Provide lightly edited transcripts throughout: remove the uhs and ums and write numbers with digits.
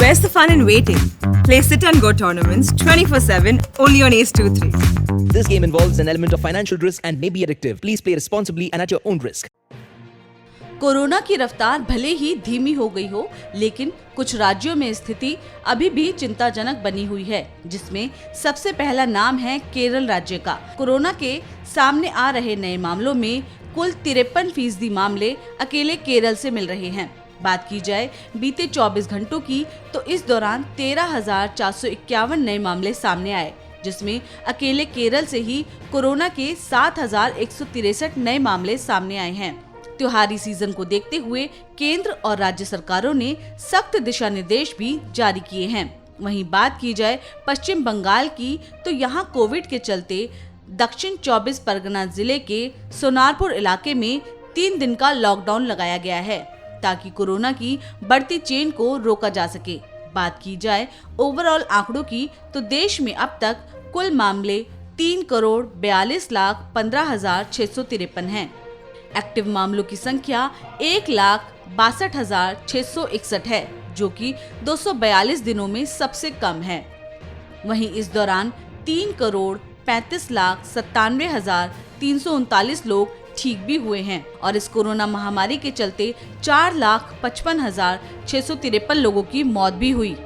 Where's the fun in waiting? Play Sit and Go tournaments 24/7 only on Ace 2-3. This game involves an element of financial risk and may be addictive. Please play responsibly and at your own risk. Corona की रफ्तार भले ही धीमी हो गई हो, लेकिन कुछ राज्यों में स्थिति अभी भी चिंताजनक बनी हुई है, जिसमें सबसे पहला नाम है केरल राज्य का। कोरोना के सामने आ रहे नए मामलों में कुल 53% मामले अकेले केरल से मिल रहे हैं। बात की जाए बीते 24 घंटों की, तो इस दौरान 13,451 नए मामले सामने आए, जिसमें अकेले केरल से ही कोरोना के 7,163 नए मामले सामने आए हैं। त्योहारी सीजन को देखते हुए केंद्र और राज्य सरकारों ने सख्त दिशा निर्देश भी जारी किए हैं। वहीं बात की जाए पश्चिम बंगाल की, तो यहां कोविड के चलते दक्षिण 24 परगना जिले के सोनारपुर इलाके में 3 दिन का लॉकडाउन लगाया गया है, ताकि कोरोना की बढ़ती चेन को रोका जा सके। बात की जाए ओवरऑल आंकड़ों की, तो देश में अब तक कुल मामले 3,42,15,653 हैं। एक्टिव मामलों की संख्या 1,62,661 है, जो कि 242 दिनों में सबसे कम है। वहीं इस दौरान 3,35,97,339 लोग ठीक भी हुए हैं और इस कोरोना महामारी के चलते 4,55,653 लोगों की मौत भी हुई।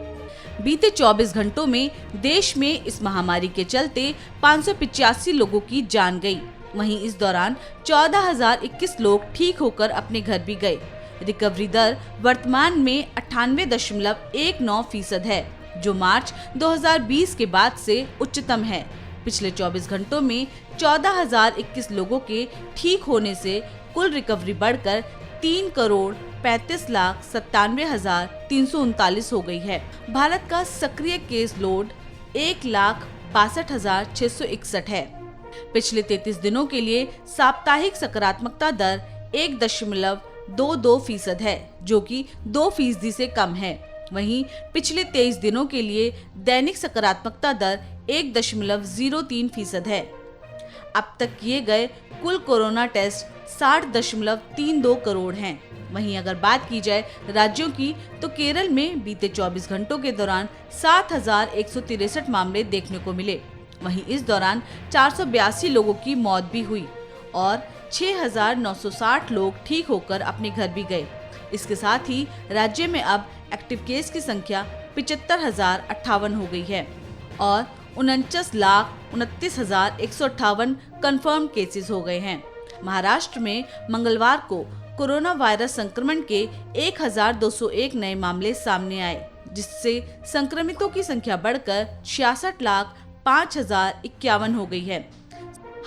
बीते 24 घंटों में देश में इस महामारी के चलते 585 लोगों की जान गई। वहीं इस दौरान 14,021 लोग ठीक होकर अपने घर भी गए। रिकवरी दर वर्तमान में 98.19% है, जो मार्च 2020 के बाद से उच्चतम है। पिछले 24 घंटों में 14,021 लोगों के ठीक होने से कुल रिकवरी बढ़कर 3,35,97,339 हो गई है। भारत का सक्रिय केस लोड 1,62,661 है। पिछले 33 दिनों के लिए साप्ताहिक सकारात्मकता दर 1.22% है, जो कि 2% से कम है। वहीं पिछले 23 दिनों के लिए दैनिक सकारात्मकता दर 1.03% है। अब तक किए गए कुल कोरोना टेस्ट 60.32 करोड़ हैं। वहीं अगर बात की जाए राज्यों की, तो केरल में बीते 24 घंटों के दौरान 7,163 मामले देखने को मिले। वहीं इस दौरान 482 लोगों की मौत भी हुई और 6,960 लोग ठीक होकर अपने घर भी गए। इसके साथ ही राज्य में अब एक्टिव केस की संख्या 75,058 हो गई है और 49,29,158 कंफर्म केसेस हो गए हैं। महाराष्ट्र में मंगलवार को कोरोना वायरस संक्रमण के 1,201 नए मामले सामने आए, जिससे संक्रमितों की संख्या बढ़कर 66,05,051 हो गई है।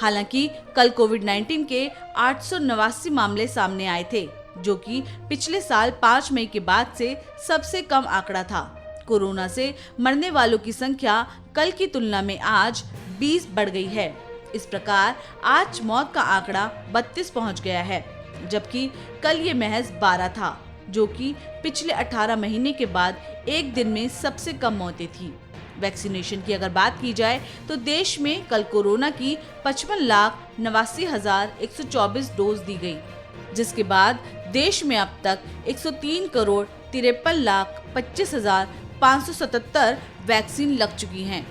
हालांकि कल कोविड-19 के 889 मामले सामने आए थे, जो कि पिछले साल 5 मई के बाद से सबसे कम आंकड़ा था। कोरोना से मरने वालों की संख्या कल की तुलना में आज 20 बढ़ गई है। इस प्रकार आज मौत का आंकड़ा 32 पहुंच गया है, जबकि कल ये महज 12 था, जो कि पिछले 18 महीने के बाद एक दिन में सबसे कम मौतें थी। वैक्सीनेशन की अगर बात की जाए, तो देश में कल कोरोना की 55,89,124 डोज दी गई, जिसके बाद देश में अब तक 103,53,25,577 वैक्सीन लग चुकी हैं।